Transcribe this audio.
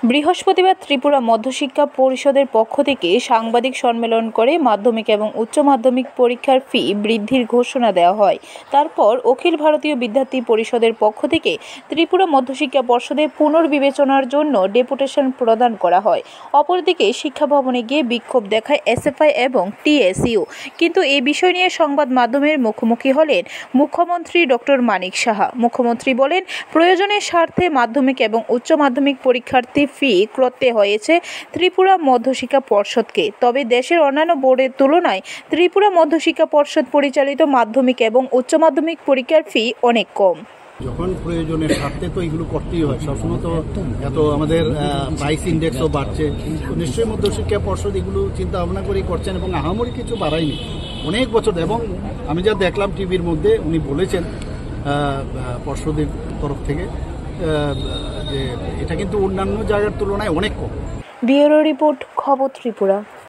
বৃহস্পতিবার ত্রিপুরা মধ্যশিক্ষা পরিষদের পক্ষ থেকে সাংবাদিক সম্মেলন করে মাধ্যমিক এবং উচ্চ মাধ্যমিক পরীক্ষার ফি বৃদ্ধির ঘোষণা দেওয়া হয়। তারপর অখিল ভারতীয় বিদ্যার্থী পরিষদের পক্ষ থেকে ত্রিপুরা মধ্যশিক্ষা পর্ষদে পুনর্বিবেচনার জন্য ডেপুটেশন প্রদান করা হয়। অপরদিকে শিক্ষা ভবনে গিয়ে বিক্ষোভ দেখায় এসএফআই এবং টিএসইউ। কিন্তু এই বিষয় নিয়ে সংবাদ মাধ্যমের মুখোমুখি হলেন মুখ্যমন্ত্রী ডক্টর মানিক সাহা। মুখ্যমন্ত্রী বলেন, প্রয়োজনের স্বার্থে মাধ্যমিক এবং উচ্চ মাধ্যমিক পরীক্ষার্থী ফি করতে হয়েছে ত্রিপুরা মধ্যশিক্ষা পর্ষদকে। তবে দেশের অন্যান্য বোর্ডের তুলনায় ত্রিপুরা মধ্যশিক্ষা পর্ষদ পরিচালিত মাধ্যমিক এবং উচ্চ মাধ্যমিক পরীক্ষার ফি অনেক কম। যখন প্রয়োজনের স্বার্থে তো এগুলো করতেই হয়, সবসময় তো এত আমাদের প্রাইস ইন্ডেক্সও বাড়ছে, তো নিশ্চয়ই মধ্যশিক্ষা পর্ষদ এগুলো চিন্তা ভাবনা করেই করছেন এবং আহামরি কিছু বাড়ায়নি অনেক বছর। এবং আমি যা দেখলাম টিভির মধ্যে, উনি বলেছেন পর্ষদের তরফ থেকে যে এটা কিন্তু অন্যান্য জায়গার তুলনায় অনেক কম। ব্যুরো রিপোর্ট, খবর ত্রিপুরা।